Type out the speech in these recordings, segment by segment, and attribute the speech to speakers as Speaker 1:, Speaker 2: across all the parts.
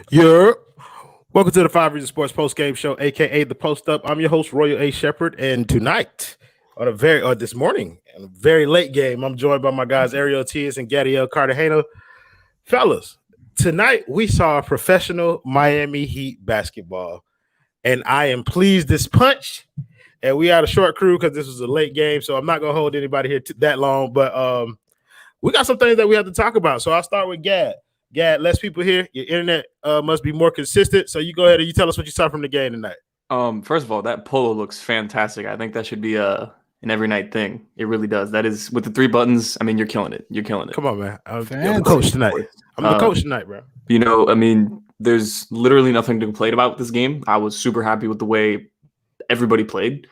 Speaker 1: You're welcome to the Five Reasons Sports Post Game Show, aka the Post Up. I'm your host, Royal A. Shepherd, and tonight, this morning, in a very late game, I'm joined by my guys Ariel Tias and Gadiel Cartagena. Fellas, tonight we saw professional Miami Heat basketball, and I am pleased this punch. And we had a short crew because this was a late game, so I'm not gonna hold anybody here that long. But we got some things that we have to talk about. So I'll start with Gad. Gad, less people here. Your internet must be more consistent. So you go ahead and you tell us what you saw from the game tonight.
Speaker 2: First of all, that polo looks fantastic. I think that should be an every night thing. It really does. That is with the 3 buttons. I mean, you're killing it. You're killing it.
Speaker 1: Come on, man. I'm the coach tonight. I'm the coach tonight, bro.
Speaker 2: There's literally nothing to complain about with this game. I was super happy with the way everybody played.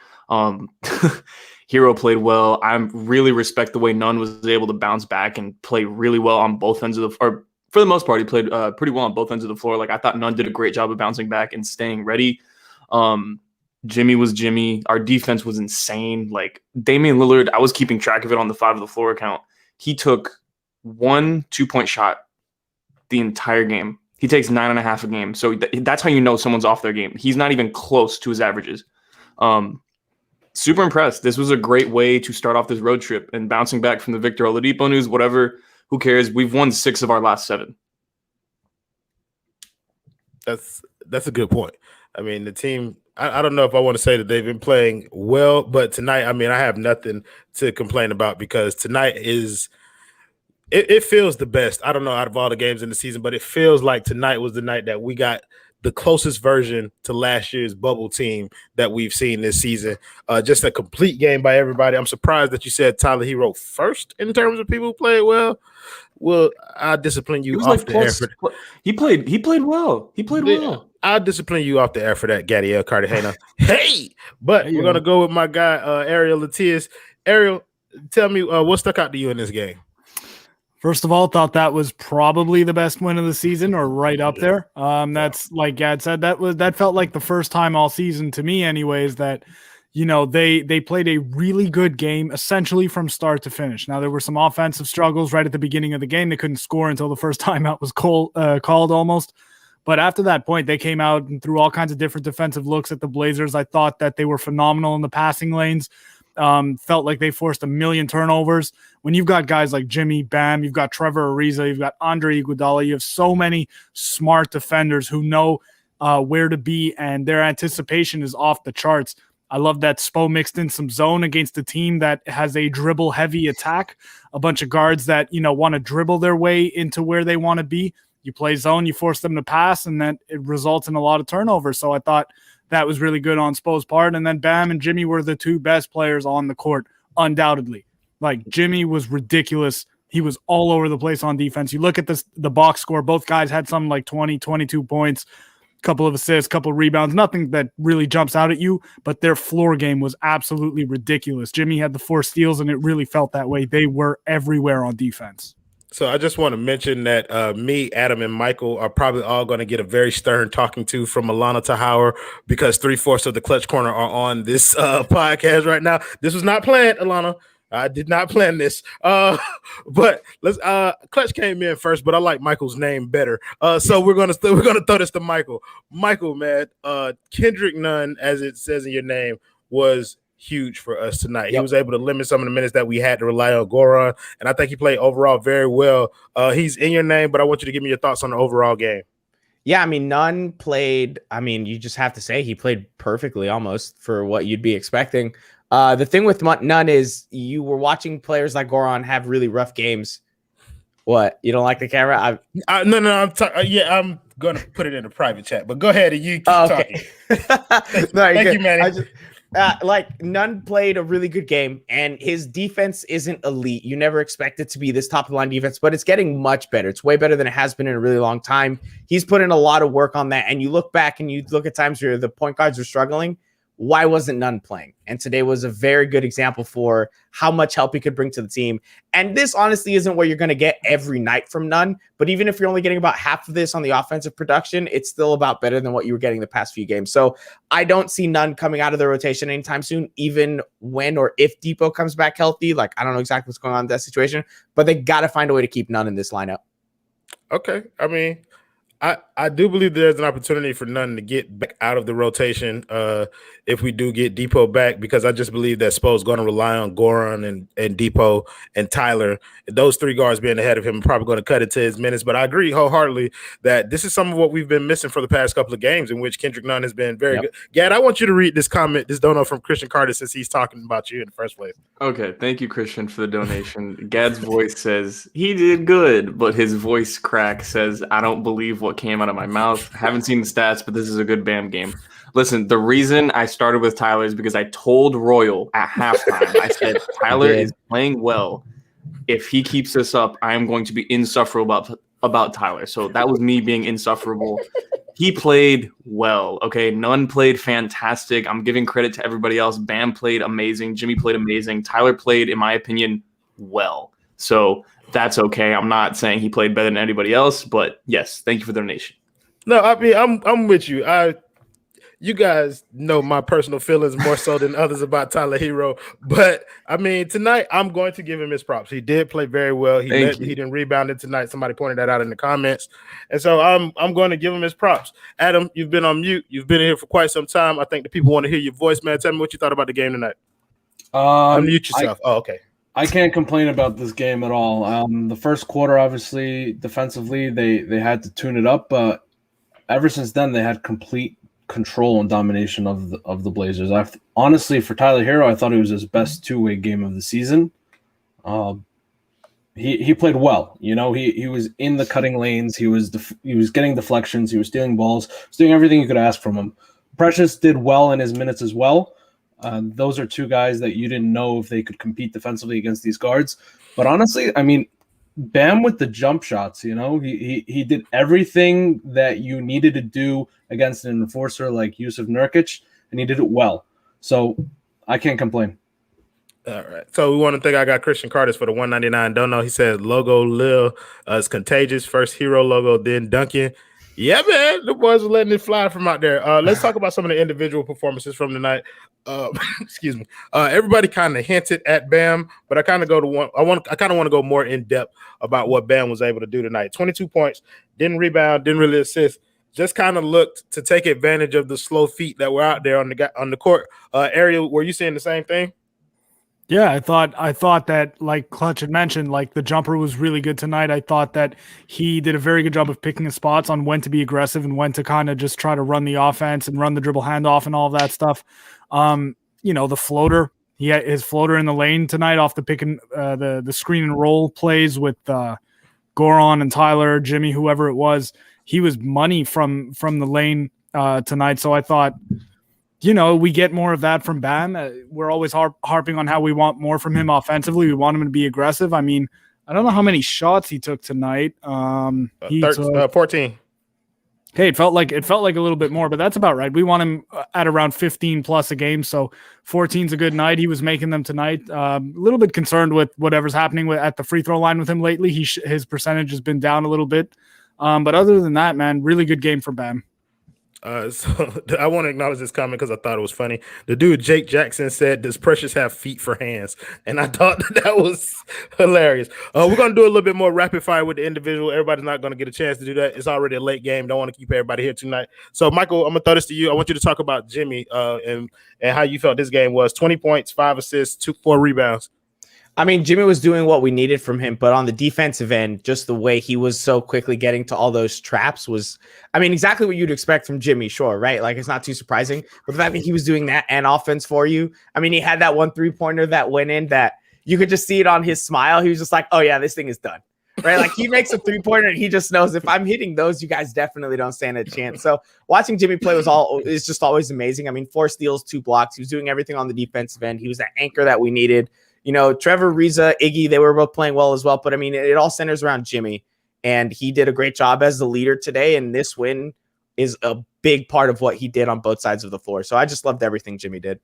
Speaker 2: Hero played well. I really respect the way Nunn was able to bounce back and play really well on both ends of or for the most part, he played pretty well on both ends of the floor. Like, I thought Nunn did a great job of bouncing back and staying ready. Jimmy was Jimmy. Our defense was insane. Like, Damian Lillard, I was keeping track of it on the 5 of the floor account. He took 1 2-point shot the entire game. He takes 9.5 a game. So that's how you know someone's off their game. He's not even close to his averages. Super impressed. This was a great way to start off this road trip, and bouncing back from the Victor Oladipo news, whatever, who cares? We've won 6 of our last 7.
Speaker 1: That's a good point. I mean, the team, I don't know if I want to say that they've been playing well, but tonight, I mean, I have nothing to complain about because tonight it feels the best. I don't know out of all the games in the season, but it feels like tonight was the night that we got the closest version to last year's bubble team that we've seen this season. Just a complete game by everybody. I'm surprised that you said Tyler Hero first in terms of people who played well. Well, I'll discipline you off the air for that.
Speaker 2: He played well. He played well.
Speaker 1: I'll discipline you off the air for that, Gadiel Cartagena. Hey! But we're going to go with my guy, Ariel Latias. Ariel, tell me what stuck out to you in this game?
Speaker 3: First of all, thought that was probably the best win of the season, or right up there. That's like Gad said, that felt like the first time all season to me, anyways. That they played a really good game, essentially from start to finish. Now there were some offensive struggles right at the beginning of the game. They couldn't score until the first timeout was called almost. But after that point, they came out and threw all kinds of different defensive looks at the Blazers. I thought that they were phenomenal in the passing lanes. Felt like they forced a million turnovers. When you've got guys like Jimmy, Bam, you've got Trevor Ariza, you've got Andre Iguodala, you have so many smart defenders who know where to be, and their anticipation is off the charts. I love that Spo mixed in some zone against a team that has a dribble-heavy attack, a bunch of guards that want to dribble their way into where they want to be. You play zone, you force them to pass, and then it results in a lot of turnovers. So I thought that was really good on Spo's part. And then Bam and Jimmy were the 2 best players on the court, undoubtedly. Like, Jimmy was ridiculous. He was all over the place on defense. You look at the box score, both guys had something like 20, 22 points, couple of assists, couple of rebounds, nothing that really jumps out at you, but their floor game was absolutely ridiculous. Jimmy had the 4 steals, and it really felt that way. They were everywhere on defense.
Speaker 1: So I just want to mention that me, Adam, and Michael are probably all going to get a very stern talking to from Alana Tahauer because 3/4 of the Clutch Corner are on this podcast right now. This was not planned, Alana. I did not plan this. But let's Clutch came in first, but I like Michael's name better. So we're gonna throw this to Michael. Michael, man, Kendrick Nunn, as it says in your name, was huge for us tonight. Yep. He was able to limit some of the minutes that we had to rely on Goran, and I think he played overall very well. He's in your name, but I want you to give me your thoughts on the overall game.
Speaker 4: Yeah, I mean, Nunn played, you just have to say he played perfectly almost for what you'd be expecting. The thing with Nunn is you were watching players like Goran have really rough games. What? You don't like the camera?
Speaker 1: No. I'm going to put it in a private chat, but go ahead and you keep talking. Thank you, Manny.
Speaker 4: Nunn played a really good game, and his defense isn't elite. You never expect it to be this top of the line defense, but it's getting much better. It's way better than it has been in a really long time. He's put in a lot of work on that, and you look back and you look at times where the point guards are struggling. Why wasn't Nunn playing? And today was a very good example for how much help he could bring to the team. And this honestly isn't what you're going to get every night from Nunn, but even if you're only getting about half of this on the offensive production, it's still about better than what you were getting the past few games. So I don't see Nunn coming out of the rotation anytime soon, even when or if Depot comes back healthy. Like, I don't know exactly what's going on in that situation, but they got to find a way to keep Nunn in this lineup.
Speaker 1: Okay. I mean, I do believe there's an opportunity for Nunn to get back out of the rotation if we do get Depot back, because I just believe that Spo's going to rely on Goran and Depot and Tyler. Those three guards being ahead of him are probably going to cut into his minutes. But I agree wholeheartedly that this is some of what we've been missing for the past couple of games in which Kendrick Nunn has been very good. Gad, I want you to read this comment, this dono from Christian Carter, since he's talking about you in the first place.
Speaker 2: Okay, thank you, Christian, for the donation. Gad's voice says, he did good, but his voice crack says, I don't believe what came out of my mouth. Haven't seen the stats, but this is a good Bam game. Listen, the reason I started with Tyler is because I told Royal at halftime, I said, Tyler is playing well. If he keeps this up, I am going to be insufferable about Tyler. So that was me being insufferable. He played well, okay? Nunn played fantastic. I'm giving credit to everybody else. Bam played amazing. Jimmy played amazing. Tyler played, in my opinion, well. So that's okay. I'm not saying he played better than anybody else, but yes, thank you for the donation.
Speaker 1: No, I mean, I'm with you. You guys know my personal feelings more so than others about Tyler Hero, but I mean, tonight I'm going to give him his props. He did play very well. He didn't rebound it tonight. Somebody pointed that out in the comments, and so I'm going to give him his props. Adam, you've been on mute. You've been here for quite some time. I think the people want to hear your voice, man. Tell me what you thought about the game tonight. Unmute yourself. Okay.
Speaker 5: I can't complain about this game at all. The first quarter, obviously, defensively, they had to tune it up, but ever since then, they had complete control and domination of the Blazers. Honestly, for Tyler Hero, I thought it was his best two-way game of the season. He played well. You know, he was in the cutting lanes. He was getting deflections. He was stealing balls. He was doing everything you could ask from him. Precious did well in his minutes as well. Those are two guys that you didn't know if they could compete defensively against these guards. But honestly, I mean, Bam with the jump shots, you know, he did everything that you needed to do against an enforcer like Yusuf Nurkic, and he did it well. So I can't complain.
Speaker 1: All right. So we want to thank I got Christian Carter for the 199. Don't know. He said logo Lil is contagious. First Hero logo, then Duncan. Yeah, man, the boys were letting it fly from out there. Let's talk about some of the individual performances from tonight. Excuse me. Everybody kind of hinted at Bam, but I kind of go to one. I kind of want to go more in depth about what Bam was able to do tonight. 22 points, didn't rebound, didn't really assist. Just kind of looked to take advantage of the slow feet that were out there on the court. Ariel, were you seeing the same thing?
Speaker 3: Yeah, I thought that, like Clutch had mentioned, like the jumper was really good tonight. I thought that he did a very good job of picking his spots on when to be aggressive and when to kind of just try to run the offense and run the dribble handoff and all of that stuff. You know, the floater, he had his floater in the lane tonight off the pick and the screen and roll plays with Goran and Tyler, Jimmy, whoever it was. He was money from the lane tonight. So I thought, you know, we get more of that from Bam. We're always harping on how we want more from him offensively. We want him to be aggressive. I mean, I don't know how many shots he took tonight. He took
Speaker 1: 14.
Speaker 3: Okay, it felt like a little bit more, but that's about right. We want him at around 15 plus a game, so 14's a good night. He was making them tonight. A little bit concerned with whatever's happening at the free throw line with him lately. His percentage has been down a little bit, but other than that, man, really good game for Bam.
Speaker 1: So I want to acknowledge this comment because I thought it was funny. The dude Jake Jackson said, "Does Precious have feet for hands?" And I thought that was hilarious. We're gonna do a little bit more rapid fire with the individual. Everybody's not gonna get a chance to do that. It's already a late game. Don't want to keep everybody here tonight. So Michael, I'm gonna throw this to you. I want you to talk about Jimmy and how you felt this game was. 20 points, 5 assists, 4 rebounds.
Speaker 4: I mean, Jimmy was doing what we needed from him, but on the defensive end, just the way he was so quickly getting to all those traps was, I mean, exactly what you'd expect from Jimmy, sure, right? Like, it's not too surprising. But the fact that he was doing that and offense for you, I mean, he had that one three-pointer that went in that you could just see it on his smile. He was just like, oh, yeah, this thing is done, right? Like, he makes a three-pointer and he just knows if I'm hitting those, you guys definitely don't stand a chance. So watching Jimmy play is just always amazing. I mean, 4 steals, 2 blocks. He was doing everything on the defensive end. He was that anchor that we needed. You know, Trevor Ariza, Iggy, they were both playing well as well. But, I mean, it all centers around Jimmy. And he did a great job as the leader today. And this win is a big part of what he did on both sides of the floor. So I just loved everything Jimmy did.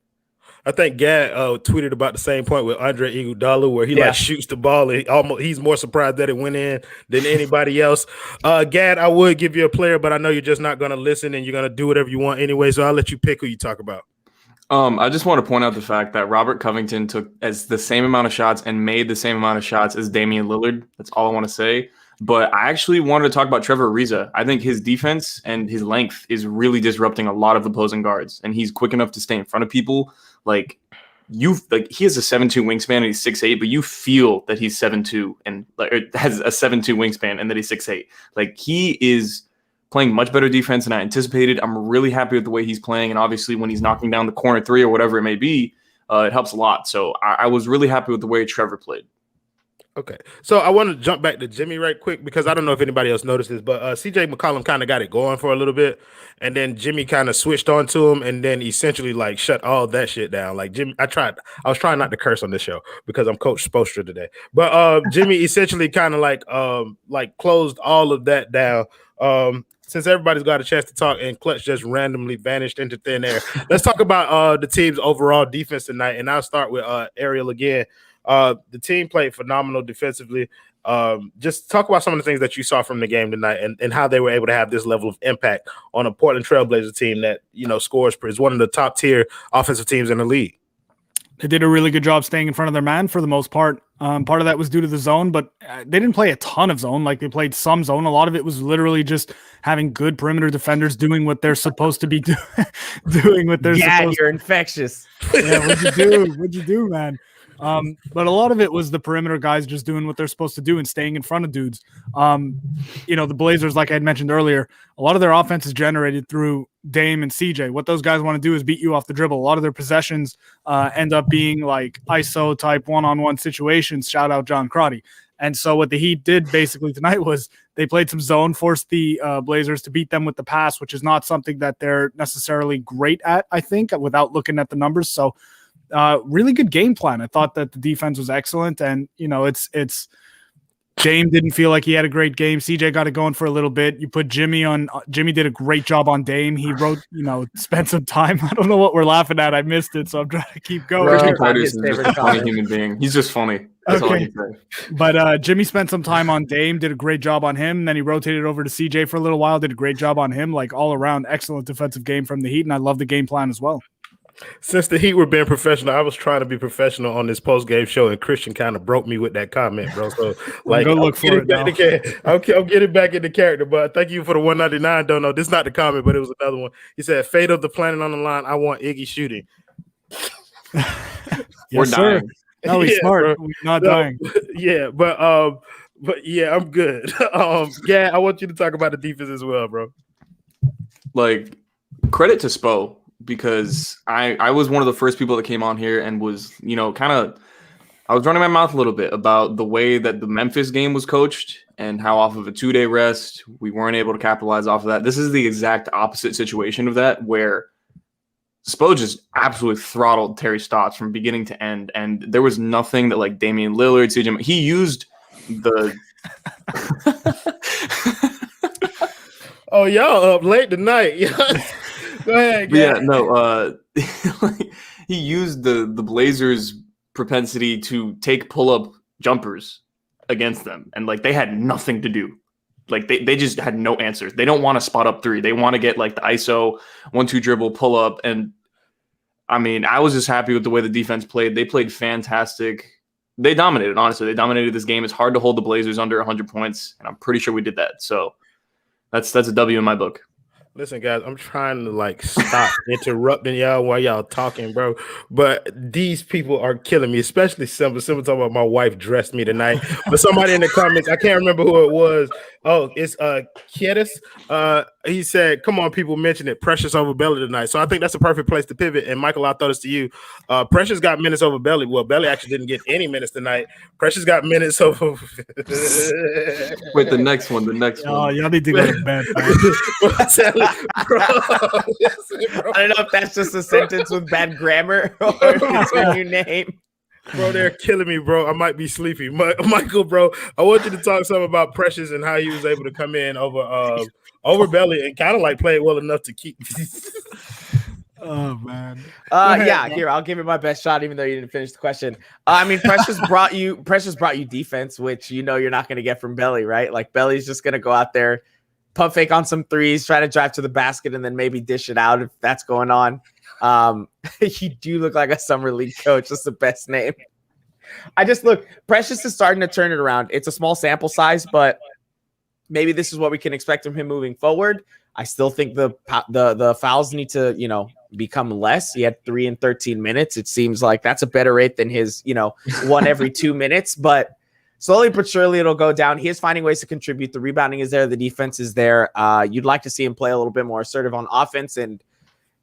Speaker 1: I think Gad tweeted about the same point with Andre Iguodala, where he like shoots the ball and he's more surprised that it went in than anybody else. Gad, I would give you a player, but I know you're just not going to listen and you're going to do whatever you want anyway. So I'll let you pick who you talk about.
Speaker 2: I just want to point out the fact that Robert Covington took the same amount of shots and made the same amount of shots as Damian Lillard. That's all I want to say. But I actually wanted to talk about Trevor Ariza. I think his defense and his length is really disrupting a lot of opposing guards, and he's quick enough to stay in front of people. Like he has a 7'2" wingspan and he's 6'8", but you feel that he's 7'2" and has a 7'2" wingspan and that he's 6'8". Like he is playing much better defense than I anticipated. I'm really happy with the way he's playing, and obviously when he's knocking down the corner three or whatever it may be, it helps a lot. So I was really happy with the way Trevor played.
Speaker 1: Okay, so I want to jump back to Jimmy right quick because I don't know if anybody else noticed this, but CJ McCollum kind of got it going for a little bit, and then Jimmy kind of switched on to him, and then essentially like shut all that shit down. Like Jimmy, I was trying not to curse on this show because I'm Coach Spoelstra today, but Jimmy essentially kind of like closed all of that down. Since everybody's got a chance to talk and Clutch just randomly vanished into thin air, let's talk about the team's overall defense tonight, and I'll start with Ariel again. The team played phenomenal defensively. Just talk about some of the things that you saw from the game tonight and how they were able to have this level of impact on a Portland Trailblazer team that, scores is one of the top tier offensive teams in the league.
Speaker 3: They did a really good job staying in front of their man for the most part. Part of that was due to the zone, but they didn't play a ton of zone. Like they played some zone. A lot of it was literally just having good perimeter defenders doing what they're supposed to be doing what they're supposed
Speaker 4: you're infectious.
Speaker 3: Yeah, what'd you do, man? But a lot of it was the perimeter guys just doing what they're supposed to do and staying in front of dudes. The Blazers, like I had mentioned earlier, a lot of their offense is generated through Dame and CJ. What those guys want to do is beat you off the dribble. A lot of their possessions end up being like ISO type one-on-one situations. Shout out John Crotty. And so what the Heat did basically tonight was they played some zone, forced the Blazers to beat them with the pass, which is not something that they're necessarily great at, I think, without looking at the numbers. So really good game plan. I thought that the defense was excellent, and it's Dame didn't feel like he had a great game. CJ got it going for a little bit. You put Jimmy on. Jimmy did a great job on Dame. He spent some time. I don't know what we're laughing at. I missed it, so I'm trying to keep going.
Speaker 2: Christian Carter's just a funny human being. He's just funny. That's all I can say.
Speaker 3: But Jimmy spent some time on Dame, did a great job on him. And then he rotated over to CJ for a little while, did a great job on him. Like all around, excellent defensive game from the Heat, and I love the game plan as well.
Speaker 1: Since the Heat were being professional, I was trying to be professional on this post-game show, and Christian kind of broke me with that comment, bro. So, like,
Speaker 3: go look for it now.
Speaker 1: I'll get it back into character, but thank you for the 199. Don't know. This is not the comment, but it was another one. He said, fate of the planet on the line. I want Iggy shooting.
Speaker 2: We're dying.
Speaker 3: No, he's smart. We're not dying.
Speaker 1: Yeah, but yeah, I'm good. I want you to talk about the defense as well, bro.
Speaker 2: Like, credit to Spo. Because I was one of the first people that came on here and was, I was running my mouth a little bit about the way that the Memphis game was coached and how off of a 2-day rest, we weren't able to capitalize off of that. This is the exact opposite situation of that, where Spo just absolutely throttled Terry Stotts from beginning to end. And there was nothing that like Damian Lillard, CJ, he used the...
Speaker 1: Oh, y'all up late tonight. Go ahead.
Speaker 2: Yeah, no. He used the Blazers' propensity to take pull-up jumpers against them, and like they had nothing to do. Like they just had no answers. They don't want to spot up three. They want to get like the ISO 1-2 dribble pull up. And I mean, I was just happy with the way the defense played. They played fantastic. They dominated. Honestly, they dominated this game. It's hard to hold the Blazers under 100 points, and I'm pretty sure we did that. So that's a W in my book.
Speaker 1: Listen, guys, I'm trying to like stop interrupting y'all while y'all talking, bro. But these people are killing me, especially Simba. Simba talking about my wife dressed me tonight. But somebody in the comments, I can't remember who it was. Oh, it's Kietis. He said, "Come on, people, mention it. Precious over Belly tonight." So I think that's a perfect place to pivot. And Michael, I'll throw this to you. Precious got minutes over Belly. Well, Belly actually didn't get any minutes tonight. Precious got minutes over.
Speaker 2: Wait, the next one.
Speaker 3: Oh, y'all need to go to bed, man.
Speaker 1: Bro,
Speaker 4: I don't know if that's just a sentence with bad grammar or if it's a new name.
Speaker 1: Bro, they're killing me, bro. I might be sleepy. Michael, bro, I want you to talk something about Precious and how he was able to come in over Belly and kind of like play it well enough to keep.
Speaker 3: Oh man.
Speaker 4: Here, I'll give it my best shot, even though you didn't finish the question. I mean, Precious brought you defense, which you're not gonna get from Belly, right? Like Belly's just gonna go out there, pump fake on some threes, try to drive to the basket, and then maybe dish it out if that's going on. You do look like a summer league coach. That's the best name. Precious is starting to turn it around. It's a small sample size, but maybe this is what we can expect from him moving forward. I still think the fouls need to, become less. He had 3 in 13 minutes. It seems like that's a better rate than his, 1 every 2 minutes, but slowly but surely it'll go down. He is finding ways to contribute. The rebounding is there. The defense is there. You'd like to see him play a little bit more assertive on offense, and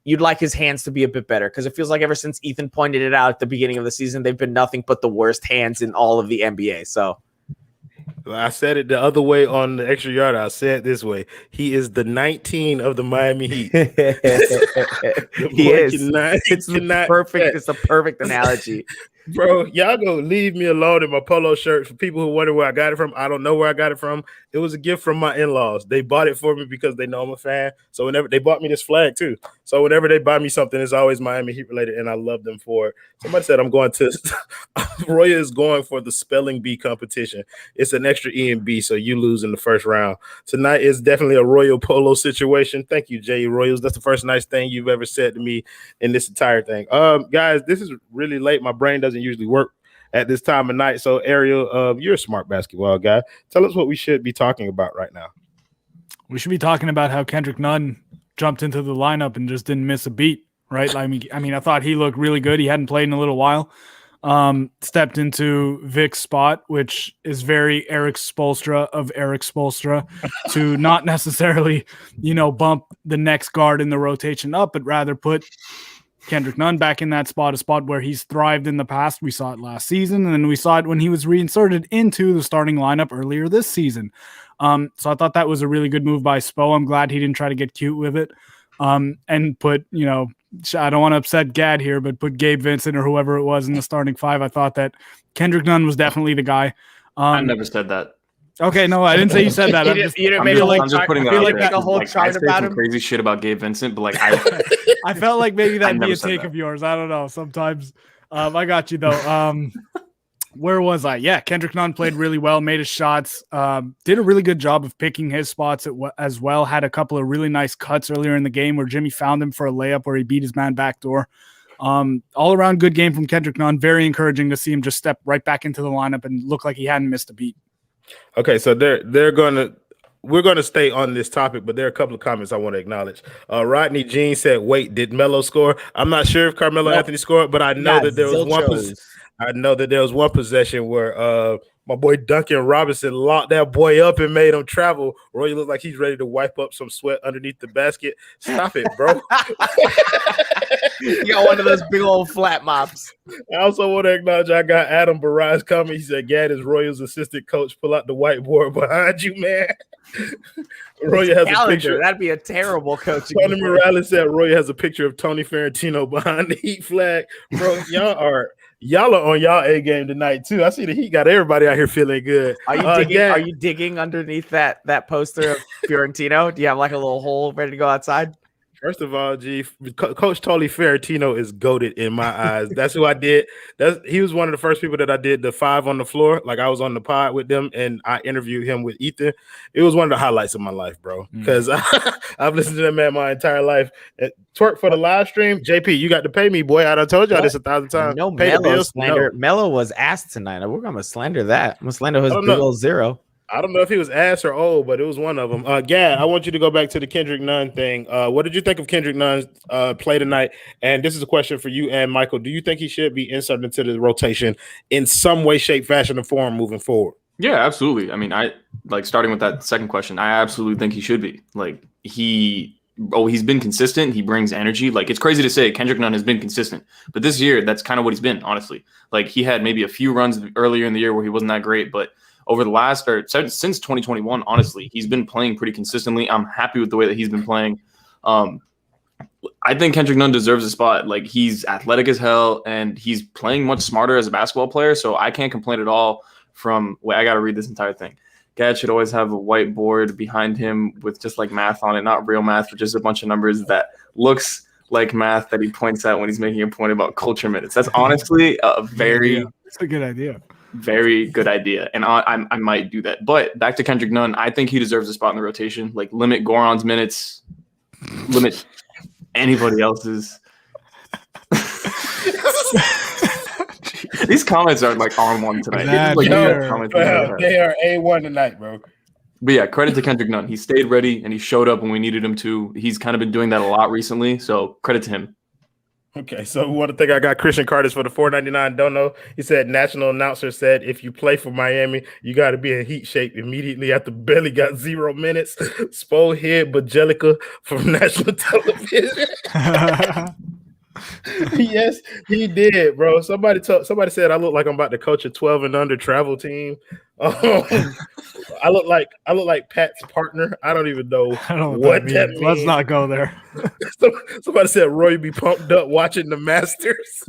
Speaker 4: you'd like his hands to be a bit better because it feels like ever since Ethan pointed it out at the beginning of the season, they've been nothing but the worst hands in all of the NBA. So
Speaker 1: I said it the other way on the extra yard. I said it this way. He is the 19 of the Miami Heat.
Speaker 4: He is. It's the perfect analogy.
Speaker 1: Bro, y'all go leave me alone in my polo shirt. For people who wonder where I got it from, I don't know where I got it from. It was a gift from my in-laws. They bought it for me because they know I'm a fan. So whenever they bought me this flag too. So whenever they buy me something, it's always Miami Heat related, and I love them for it. Somebody said I'm going to Roya is going for the spelling bee competition. It's an extra E and B, so you lose in the first round. Tonight is definitely a Royal Polo situation. Thank you, Jay Royals. That's the first nice thing you've ever said to me in this entire thing. Guys, this is really late. My brain doesn't usually work at this time of night. So Ariel, you're a smart basketball guy. Tell us what we should be talking about right now.
Speaker 3: We should be talking about how Kendrick Nunn jumped into the lineup and just didn't miss a beat, right? I mean, I thought he looked really good. He hadn't played in a little while. Stepped into Vic's spot, which is very Eric Spoelstra of Eric Spoelstra, to not necessarily, bump the next guard in the rotation up, but rather put Kendrick Nunn back in that spot, a spot where he's thrived in the past. We saw it last season, and then we saw it when he was reinserted into the starting lineup earlier this season. So I thought that was a really good move by Spo. I'm glad he didn't try to get cute with it and put, I don't want to upset Gad here, but put Gabe Vincent or whoever it was in the starting 5. I thought that Kendrick Nunn was definitely the guy.
Speaker 2: I never said that.
Speaker 3: Okay, no, I didn't say you said that.
Speaker 2: I'm just putting that out there.
Speaker 4: A whole chart about him.
Speaker 2: Crazy shit about Gabe Vincent, but
Speaker 3: I felt like maybe that'd be a take of yours. I don't know. Sometimes I got you though. Where was I? Yeah, Kendrick Nunn played really well, made his shots, did a really good job of picking his spots as well. Had a couple of really nice cuts earlier in the game where Jimmy found him for a layup where he beat his man backdoor. All around good game from Kendrick Nunn. Very encouraging to see him just step right back into the lineup and look like he hadn't missed a beat.
Speaker 1: Okay, so we're gonna stay on this topic, but there are a couple of comments I want to acknowledge. Rodney Jean said, "Wait, did Melo score?" I'm not sure if Carmelo Anthony scored, but I know that there was one. I know that there was one possession where my boy Duncan Robinson locked that boy up and made him travel. Roy looked like he's ready to wipe up some sweat underneath the basket. Stop it, bro.
Speaker 4: You got one of those big old flat mops.
Speaker 1: I also want to acknowledge I got Adam Barraz coming. He said, Gad is Royal's assistant coach. Pull out the whiteboard behind you, man. Roy has a picture.
Speaker 4: That'd be a terrible coach.
Speaker 1: Tony Morales said Roy has a picture of Tony Ferrantino behind the Heat flag. Bro, y'all are on y'all A game tonight too. I see the Heat got everybody out here feeling good.
Speaker 4: Are you digging underneath that poster of Fiorentino? Do you have like a little hole ready to go outside?
Speaker 1: First of all, Coach Tony Ferrantino is goated in my eyes. That's who I did. He was one of the first people that I did the 5 on the floor. Like I was on the pod with them, and I interviewed him with Ethan. It was one of the highlights of my life, bro. Because I've listened to that man my entire life. Twerk for the live stream. JP, you got to pay me, boy. I done told y'all this 1,000 times.
Speaker 4: No, Melo slander. No. Melo was asked tonight. We're gonna slander that. I'm gonna slander his big old 0.
Speaker 1: I don't know if he was ass or old, but it was one of them. Gad, I want you to go back to the Kendrick Nunn thing. What did you think of Kendrick Nunn's play tonight? And this is a question for you and Michael. Do you think he should be inserted into the rotation in some way, shape, fashion, or form moving forward?
Speaker 2: Yeah, absolutely. I mean, starting with that second question, I absolutely think he should be. He's been consistent. He brings energy. It's crazy to say Kendrick Nunn has been consistent, but this year, that's kind of what he's been, honestly. He had maybe a few runs earlier in the year where he wasn't that great, but over the since 2021, honestly, he's been playing pretty consistently. I'm happy with the way that he's been playing. I think Kendrick Nunn deserves a spot. He's athletic as hell, and he's playing much smarter as a basketball player, so I can't complain at all I got to read this entire thing. Gad should always have a whiteboard behind him with just math on it, not real math, but just a bunch of numbers that looks like math that he points out when he's making a point about culture minutes. That's honestly
Speaker 3: That's a good idea.
Speaker 2: Very good idea, and I might do that. But back to Kendrick Nunn, I think he deserves a spot in the rotation. Limit Goran's minutes, limit anybody else's. These comments are on one tonight.
Speaker 1: They are A1 tonight, bro.
Speaker 2: But yeah, credit to Kendrick Nunn. He stayed ready and he showed up when we needed him to. He's kind of been doing that a lot recently, so credit to him.
Speaker 1: Okay, so one thing I got Christian Carter's for the $4.99. Don't know. He said national announcer said if you play for Miami, you got to be in heat shape immediately after Belly got 0 minutes. Spo hit Bajelica from national television. Yes, he did, bro. Somebody said I look like I'm about to coach a 12 and under travel team. I look like Pat's partner. I don't even know
Speaker 3: I don't know
Speaker 1: what that
Speaker 3: means.
Speaker 1: means.
Speaker 3: Let's not go there.
Speaker 1: Somebody said Roy be pumped up watching the Masters.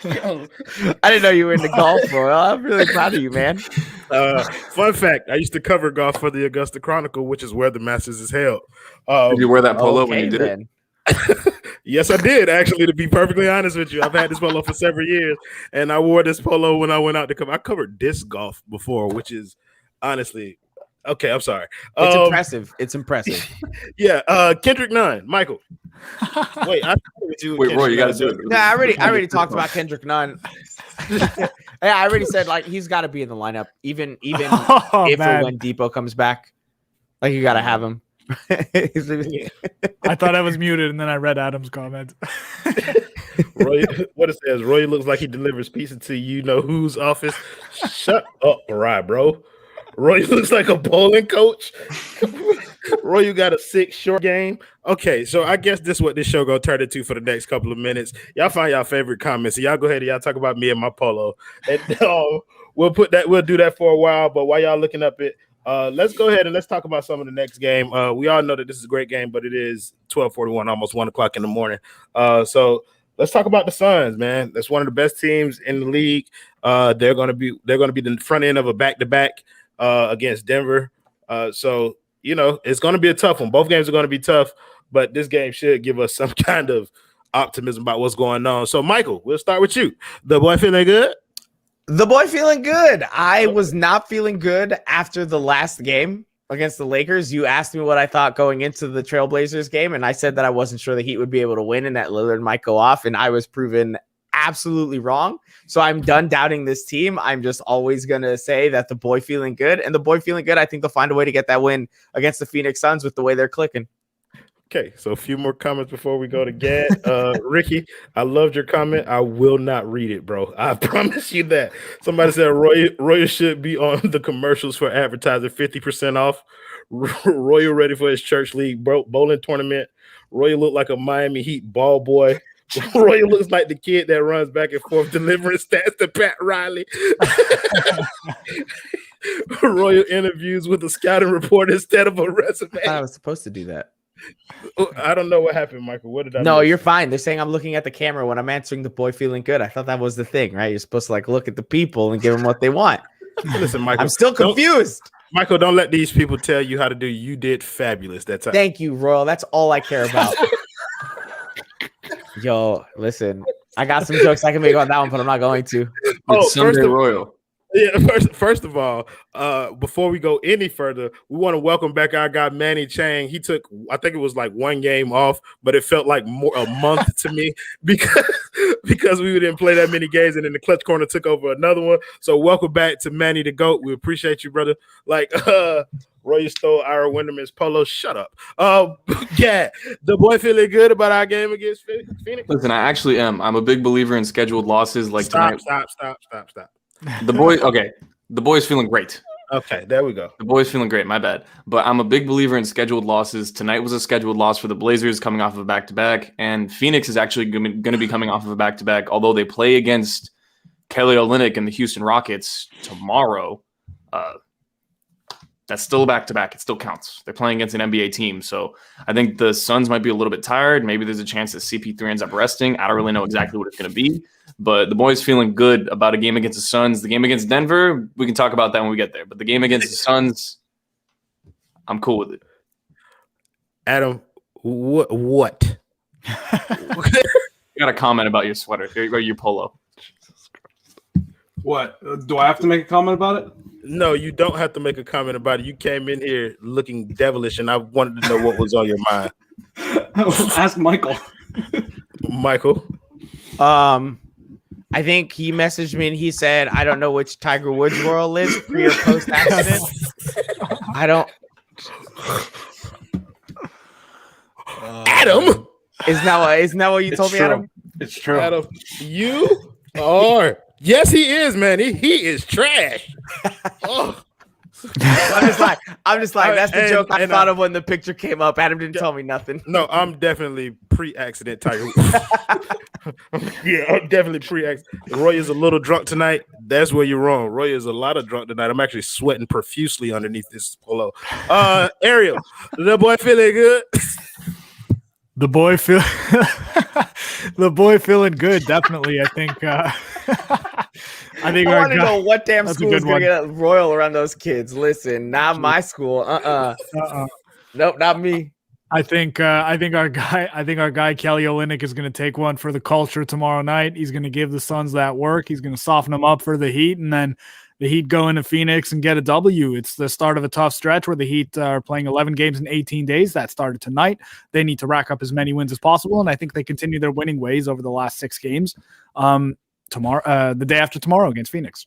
Speaker 4: I didn't know you were into golf, bro. I'm really proud of you, man.
Speaker 1: Fun fact: I used to cover golf for the Augusta Chronicle, which is where the Masters is held.
Speaker 2: Did you wear that polo when you did
Speaker 4: then.
Speaker 2: it?
Speaker 1: Yes, I did. Actually, to be perfectly honest with you, I've had this polo for several years, and I wore this polo when I went out to cover. I covered disc golf before, which is honestly okay. I'm sorry.
Speaker 4: It's impressive. It's impressive.
Speaker 1: Yeah, Kendrick Nunn, Michael. Wait, I with you.
Speaker 2: Wait, Roy, you got to do it.
Speaker 4: Nah, I already talked about Kendrick Nunn. Yeah, I already said like he's got to be in the lineup, even if or when Depot comes back. Like you got to have him.
Speaker 3: I thought I was muted, and then I read Adam's comment.
Speaker 1: Roy, what it says, Roy looks like he delivers pizza to you know whose office. Shut up, Mariah, bro. Roy looks like a bowling coach. Roy, you got a 6 short game. Okay, so I guess this is what this show gonna turn into for the next couple of minutes. Y'all find y'all favorite comments. So y'all go ahead and y'all talk about me and my polo. And we'll do that for a while. But while y'all looking up it, let's go ahead and let's talk about some of the next game. We all know that this is a great game, but it is 12:41, almost 1 o'clock in the morning. So let's talk about the Suns, man. That's one of the best teams in the league. They're gonna be the front end of a back-to-back against Denver. So you know it's gonna be a tough one. Both games are gonna be tough, but this game should give us some kind of optimism about what's going on. So Michael, we'll start with you. The boy feeling good?
Speaker 4: The boy feeling good. I was not feeling good after the last game against the Lakers. You asked me what I thought going into the Trailblazers game, and I said that I wasn't sure the Heat would be able to win and that Lillard might go off, and I was proven absolutely wrong. So I'm done doubting this team. I'm just always going to say that the boy feeling good, and the boy feeling good, I think they'll find a way to get that win against the Phoenix Suns with the way they're clicking.
Speaker 1: Okay, so a few more comments before we go to Gad. Ricky, I loved your comment. I will not read it, bro. I promise you that. Somebody said Roy should be on the commercials for advertising 50% off. Roy ready for his church league bowling tournament. Roy looked like a Miami Heat ball boy. Roy looks like the kid that runs back and forth delivering stats to Pat Riley. Roy interviews with a scouting report instead of a resume.
Speaker 4: I thought I was supposed to do that.
Speaker 1: I don't know what happened, Michael. What did I
Speaker 4: No,
Speaker 1: miss?
Speaker 4: you're fine. They're saying I'm looking at the camera when I'm answering the boy feeling good. I thought that was the thing, right? You're supposed to like look at the people and give them what they want.
Speaker 1: Listen, Michael.
Speaker 4: I'm still confused.
Speaker 1: Michael, don't let these people tell you how to do. You did fabulous that time.
Speaker 4: Thank you, Royal. That's all I care about. Yo, listen, I got some jokes I can make on that one, but I'm not going to.
Speaker 2: Sunday Royal.
Speaker 1: Yeah, first of all, before we go any further, we want to welcome back our guy Manny Chang. He took, I think it was like 1 game off, but it felt like a month to me because we didn't play that many games, and then the clutch corner took over another one. So welcome back to Manny the GOAT. We appreciate you, brother. Like Roy stole Ira Winderman's polo. Shut up. Yeah, the boy feeling good about our game against Phoenix.
Speaker 2: Listen, I actually am. I'm a big believer in scheduled losses. Like
Speaker 1: Stop.
Speaker 2: The boy's feeling great.
Speaker 1: Okay, there we go.
Speaker 2: The boy's feeling great. My bad. But I'm a big believer in scheduled losses. Tonight was a scheduled loss for the Blazers coming off of a back-to-back, and Phoenix is actually going to be coming off of a back-to-back, although they play against Kelly Olynyk and the Houston Rockets tomorrow. That's still a back-to-back. It still counts. They're playing against an NBA team. So I think the Suns might be a little bit tired. Maybe there's a chance that CP3 ends up resting. I don't really know exactly what it's going to be. But the boys feeling good about a game against the Suns. The game against Denver, we can talk about that when we get there. But the game against the Suns, I'm cool with it.
Speaker 1: Adam, what?
Speaker 2: You got a comment about your sweater or your polo.
Speaker 5: What? Do I have to make a comment about it?
Speaker 1: No, you don't have to make a comment about it. You came in here looking devilish, and I wanted to know what was on your mind.
Speaker 5: Ask Michael.
Speaker 1: Michael.
Speaker 4: I think he messaged me and he said, I don't know which Tiger Woods Royal is pre or post accident. I don't.
Speaker 1: Adam,
Speaker 4: Isn't that what you told me,
Speaker 5: true.
Speaker 4: Adam?
Speaker 5: It's true.
Speaker 1: Adam, you are. Yes, he is, man. He is trash. Oh.
Speaker 4: I'm just like that's the joke I
Speaker 1: and
Speaker 4: thought of when the picture came up. Adam didn't tell me nothing.
Speaker 1: No, I'm definitely pre-accident Tiger. Yeah, I'm definitely pre-accident. Roy is a little drunk tonight. That's where you're wrong. Roy is a lot of drunk tonight. I'm actually sweating profusely underneath this polo. Ariel, the boy feeling good.
Speaker 3: The boy feeling good. Definitely, I think. I think
Speaker 4: I
Speaker 3: our
Speaker 4: want to
Speaker 3: guy,
Speaker 4: know what damn
Speaker 3: that's a
Speaker 4: school is
Speaker 3: good
Speaker 4: gonna get royal around those kids. Listen, not my school. Nope, not me.
Speaker 3: I think our guy Kelly Olynyk is going to take one for the culture tomorrow night. He's going to give the Suns that work. He's going to soften them up for the Heat, and then the Heat go into Phoenix and get a W. It's the start of a tough stretch where the Heat are playing 11 games in 18 days. That started tonight. They need to rack up as many wins as possible, and I think they continue their winning ways over the last 6 games. Tomorrow, the day after tomorrow against Phoenix.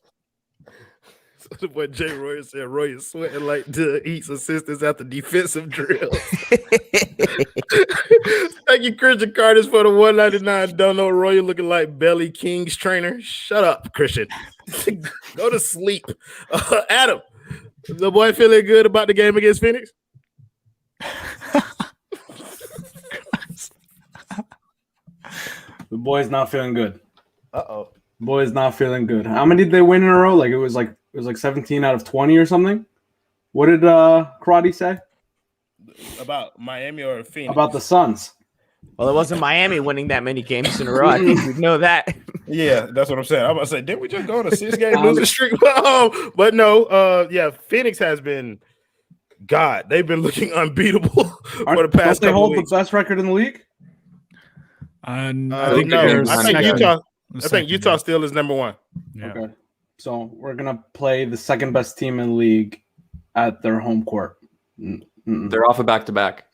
Speaker 1: What Jay Roy said, Roy is sweating like the Heat's assistants after defensive drills. Thank you, Christian Carter, for the 199. Don't know Roy looking like Belly King's trainer. Shut up, Christian. Go to sleep. Adam, the boy feeling good about the game against Phoenix?
Speaker 5: The boy's not feeling good.
Speaker 4: Uh-oh.
Speaker 5: Boy's not feeling good. How many did they win in a row? It was like 17 out of 20 or something. What did Karate say
Speaker 1: about Miami or Phoenix?
Speaker 5: About the Suns?
Speaker 4: Well, it wasn't Miami winning that many games in a row. I think we know that.
Speaker 1: Yeah, that's what I'm saying. I'm about to say, didn't we just go on a 6-game losing streak? But no, Phoenix has been God. They've been looking unbeatable for the past
Speaker 5: Don't they hold
Speaker 1: weeks.
Speaker 5: the best record in the league?
Speaker 3: I
Speaker 1: think Utah still is number 1.
Speaker 3: Yeah.
Speaker 5: Okay. So we're gonna play the second best team in the league at their home court.
Speaker 2: They're off a back-to-back.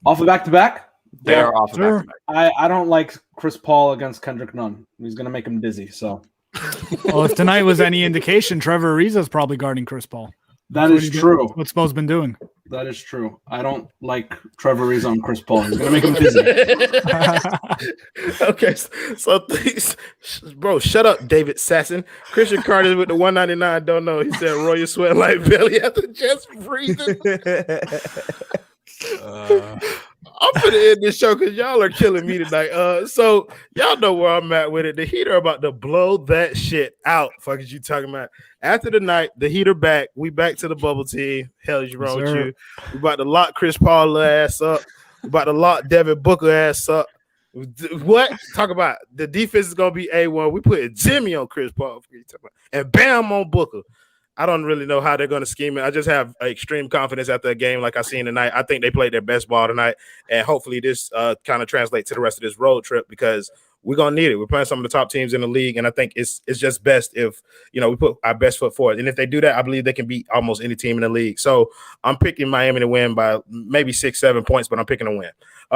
Speaker 5: Off a back-to-back?
Speaker 2: They are off a back-to-back.
Speaker 5: I don't like Chris Paul against Kendrick Nunn. He's gonna make him dizzy. So,
Speaker 3: well, if tonight was any indication, Trevor Ariza is probably guarding Chris Paul.
Speaker 5: That is true.
Speaker 3: What Spo's been doing.
Speaker 5: That is true. I don't like Trevor Ariza on Chris Paul. He's gonna make him dizzy.
Speaker 1: Okay, so please, bro, shut up, David Sasson. Christian Carter with the 199. Don't know. He said, "Roy, you sweating like Billy after just breathing." I'm gonna end this show because y'all are killing me tonight. So y'all know where I'm at with it. The Heat are about to blow that shit out. Fuck is you talking about? After the night, the Heat are back. We back to the bubble team. Hell is wrong with you? We about to lock Chris Paul ass up. We about to lock Devin Booker ass up. What? Talk about the defense is gonna be A1. We put Jimmy on Chris Paul and Bam on Booker. I don't really know how they're going to scheme it. I just have extreme confidence after a game like I seen tonight. I think they played their best ball tonight, and hopefully this kind of translates to the rest of this road trip because we're going to need it. We're playing some of the top teams in the league, and I think it's just best if, we put our best foot forward. And if they do that, I believe they can beat almost any team in the league. So I'm picking Miami to win by maybe 6-7 points, but I'm picking to win.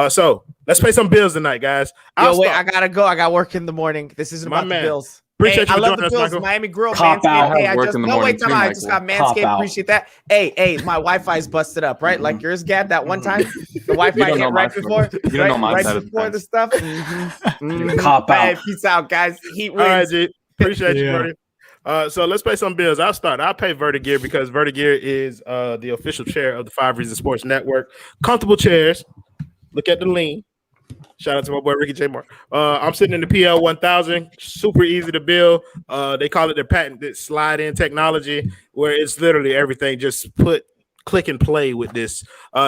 Speaker 1: So let's pay some bills tonight, guys.
Speaker 4: Wait, I got to go. I got work in the morning. This isn't about the Bills.
Speaker 1: Appreciate you
Speaker 4: I love
Speaker 1: joining
Speaker 4: the
Speaker 1: us,
Speaker 4: Bills,
Speaker 1: Michael.
Speaker 4: Miami Grill,
Speaker 5: Cop out.
Speaker 4: Manscaped. I just got Manscaped. Appreciate that. Hey, my Wi-Fi is busted up, right? Like yours, Gab, that one time. The Wi-Fi hit right before.
Speaker 2: You don't know my side of
Speaker 4: before the stuff.
Speaker 5: Cop out.
Speaker 4: Hey, peace out, guys. Heat wins.
Speaker 1: All right, G. Appreciate you, Verty. So let's pay some bills. I'll start. I'll pay Vertagear because Vertagear is the official chair of the 5 Reasons Sports Network. Comfortable chairs. Look at the lean. Shout out to my boy Ricky J. Mark. I'm sitting in the PL 1000. Super easy to build. They call it their patented slide-in technology, where it's literally everything. Just click and play with this.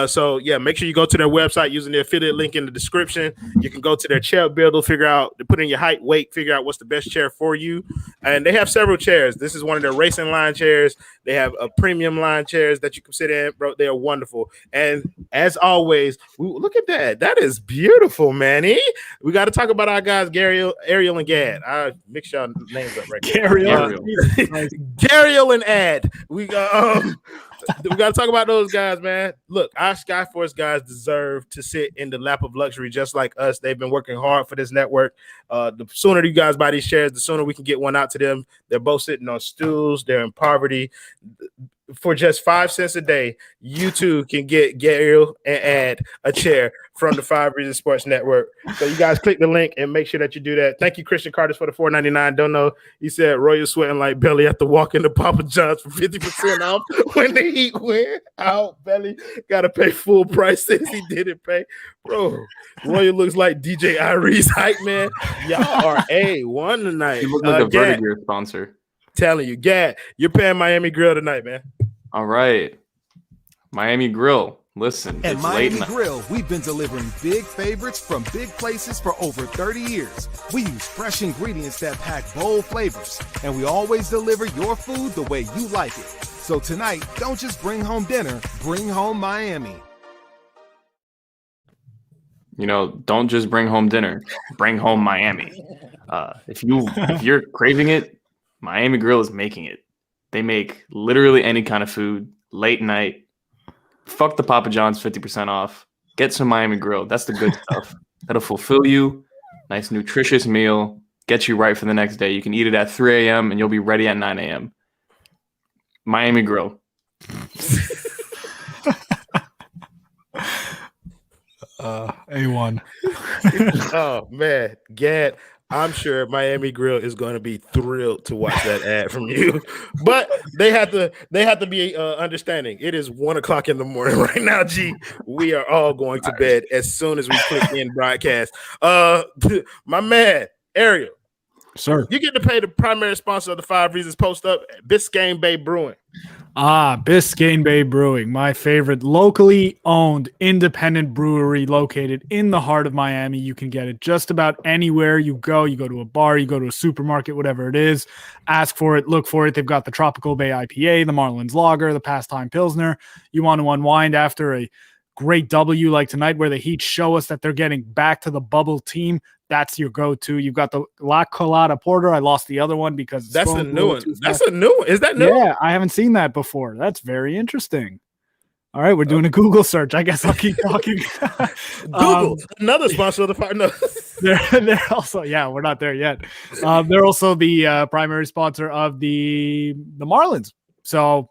Speaker 1: So make sure you go to their website using the affiliate link in the description. You can go to their chair builder, put in your height, weight, figure out what's the best chair for you. And they have several chairs. This is one of their racing line chairs. They have a premium line chairs that you can sit in, bro. They are wonderful. And as always, look at that. That is beautiful, Manny. We got to talk about our guys, Ariel, and Gad. I mix y'all names up right now.
Speaker 3: Ariel
Speaker 1: and Ad. We got We got to talk about those guys, man. Look, our Skyforce guys deserve to sit in the lap of luxury just like us. They've been working hard for this network. The sooner you guys buy these shares, the sooner we can get one out to them. They're both sitting on stools. They're in poverty. For just 5 cents a day, you too can get Gabriel and add a chair from the 5 Reasons Sports Network. So you guys click the link and make sure that you do that. Thank you, Christian Carter, for the $4.99. Don't know. He said Royal sweating like Belly after walking to Papa John's for 50% off when the Heat win out. Belly got to pay full price since he didn't pay. Bro, Royal looks like DJ Iree's hype, man. Y'all are A1 tonight.
Speaker 2: You look like a Vertagear sponsor.
Speaker 1: Telling you, Gad, you're paying Miami Grill tonight, man.
Speaker 2: All right. Miami Grill. Listen,
Speaker 6: At
Speaker 2: it's
Speaker 6: Miami
Speaker 2: late
Speaker 6: Grill, we've been delivering big favorites from big places for over 30 years. We use fresh ingredients that pack bold flavors, and we always deliver your food the way you like it. So tonight, don't just bring home dinner, bring home Miami.
Speaker 2: You know, don't just bring home dinner, bring home Miami. If you're craving it, Miami Grill is making it. They make literally any kind of food, late night. Fuck the Papa John's 50% off. Get some Miami Grill. That's the good stuff. That'll fulfill you. Nice, nutritious meal. Get you right for the next day. You can eat it at 3 a.m. and you'll be ready at 9 a.m. Miami Grill.
Speaker 3: A1.
Speaker 1: Oh, man. Gad, I'm sure Miami Grill is going to be thrilled to watch that ad from you, but they have to be understanding. It is 1:00 in the morning right now. G, we are all going to bed as soon as we click in broadcast. My man Ariel,
Speaker 3: Sir,
Speaker 1: you get to pay the primary sponsor of the 5 Reasons Post Up, Biscayne Bay Brewing.
Speaker 3: Biscayne Bay Brewing, my favorite locally owned independent brewery located in the heart of Miami. You can get it just about anywhere you go. You go to a bar, you go to a supermarket, whatever it is, ask for it, look for it. They've got the Tropical Bay IPA, the Marlins Lager, the Pastime Pilsner. You want to unwind after a great W like tonight where the Heat show us that they're getting back to the bubble team. That's your go-to. You've got the La Colada Porter. I lost the other one because
Speaker 1: that's a new one. That's a new one. Is that new?
Speaker 3: Yeah, I haven't seen that before. That's very interesting. All right, we're doing a Google search. I guess I'll keep talking.
Speaker 1: Google, another sponsor of the 5. No.
Speaker 3: They're also, yeah, we're not there yet. They're also the primary sponsor of the Marlins. So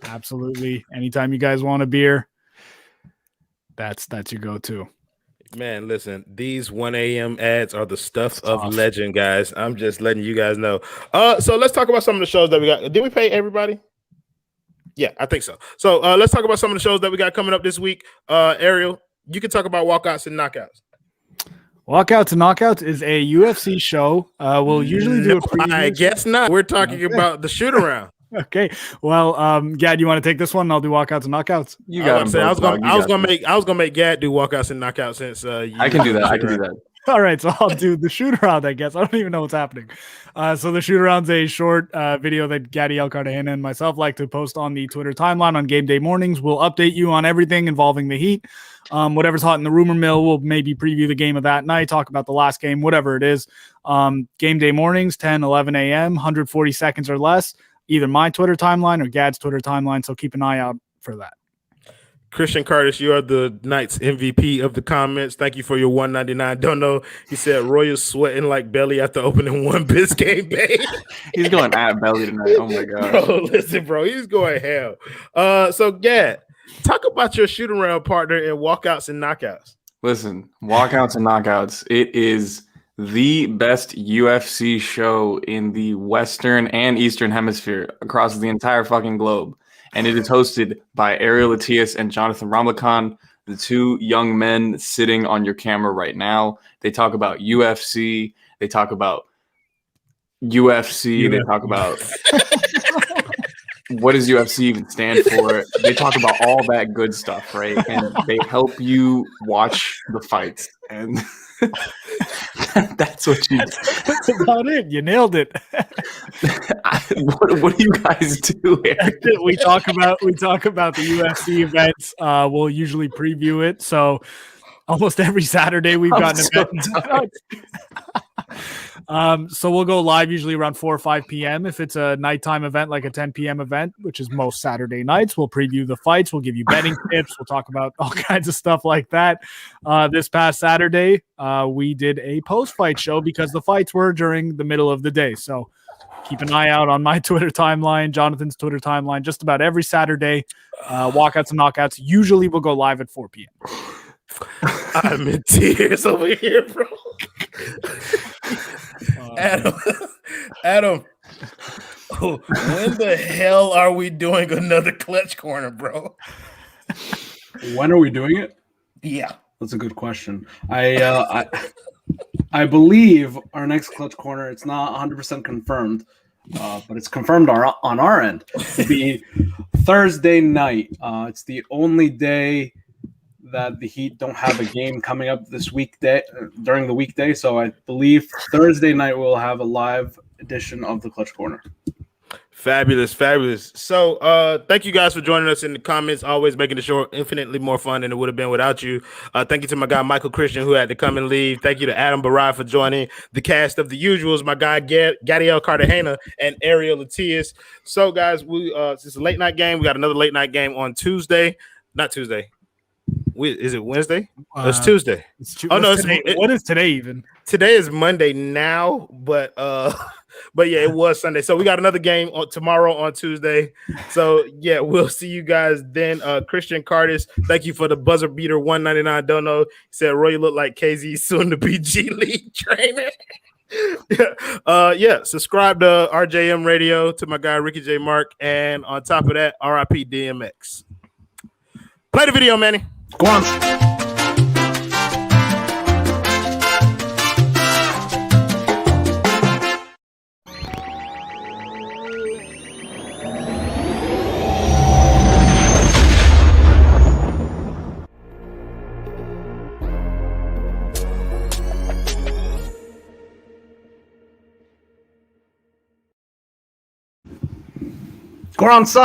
Speaker 3: absolutely, anytime you guys want a beer, that's your go-to.
Speaker 1: Man, listen, these 1 a.m. ads are the stuff of legend, guys. I'm just letting you guys know. So let's talk about some of the shows that we got. Did we pay everybody? Yeah, I think so. So let's talk about some of the shows that we got coming up this week. Ariel, you can talk about walkouts and knockouts.
Speaker 3: Walkouts and Knockouts is a UFC show. We'll usually do a preview.
Speaker 1: I guess not. We're talking about the shoot around.
Speaker 3: Okay. Well, Gad, you want to take this one? And I'll do walkouts and knockouts.
Speaker 2: You got
Speaker 1: I was gonna make Gad do walkouts and knockouts since
Speaker 2: I can do that. I can do that.
Speaker 3: All right, so I'll do the shoot around, I guess. I don't even know what's happening. So the shoot around's a short video that Gaddy El Cartagena and myself like to post on the Twitter timeline on game day mornings. We'll update you on everything involving the Heat. Whatever's hot in the rumor mill, we'll maybe preview the game of that night, talk about the last game, whatever it is. Game day mornings, 10, 11 a.m., 140 seconds or less. Either my Twitter timeline or Gad's Twitter timeline, so keep an eye out for that.
Speaker 1: Christian Curtis, you are the night's MVP of the comments. Thank you for your $1.99. Don't know. He said Royal sweating like Belly after opening one Biscayne Bay.
Speaker 2: He's going at Belly tonight. Oh my god.
Speaker 1: Bro, listen, bro, he's going hell. So Gad, talk about your shoot around partner in walkouts and knockouts.
Speaker 2: Listen, walkouts and knockouts. It is the best UFC show in the Western and Eastern Hemisphere across the entire fucking globe. And it is hosted by Ariel Latias and Jonathan Ramlakan, the two young men sitting on your camera right now. They talk about UFC. They talk about UFC. They talk about what does UFC even stand for. They talk about all that good stuff, right? And they help you watch the fights. And that's what you do.
Speaker 3: That's about it. You nailed it.
Speaker 2: What do you guys do here?
Speaker 3: we talk about the UFC events. We'll usually preview it. So almost every Saturday we've got an event. So we'll go live usually around 4 or 5 p.m. If it's a nighttime event, like a 10 p.m. event, which is most Saturday nights, we'll preview the fights. We'll give you betting tips. We'll talk about all kinds of stuff like that. This past Saturday, we did a post-fight show because the fights were during the middle of the day. So keep an eye out on my Twitter timeline, Jonathan's Twitter timeline, just about every Saturday. Walkouts and knockouts. Usually we'll go live at 4 p.m.
Speaker 1: I'm in tears over here, bro. Adam, when the hell are we doing another clutch corner, bro?
Speaker 5: When are we doing it?
Speaker 1: Yeah,
Speaker 5: that's a good question. I believe our next clutch corner, it's not 100% confirmed, but it's confirmed on our end to be Thursday night. It's the only day that the Heat don't have a game coming up this weekday during the weekday. So I believe Thursday night we'll have a live edition of the Clutch Corner.
Speaker 1: Fabulous. So thank you guys for joining us in the comments, always making the show infinitely more fun than it would have been without you. Thank you to my guy Michael Christian, who had to come and leave. Thank you to Adam Barai for joining the cast of the usuals, my guy Gadiel Cartagena and Ariel Latias. So guys, it's a late night game. We got another late night game on Tuesday. Not Tuesday. Is it Wednesday? It's Tuesday.
Speaker 3: What is today even?
Speaker 1: Today is Monday now, but yeah, it was Sunday. So we got another game tomorrow on Tuesday. So yeah, we'll see you guys then. Christian Cardis, thank you for the buzzer beater 199 dono. He said Roy, you look like KZ soon to be G League trainer. Subscribe to RJM Radio, to my guy Ricky J Mark, and on top of that, RIP DMX. Play the video, Manny.
Speaker 5: Go on. Go on, son.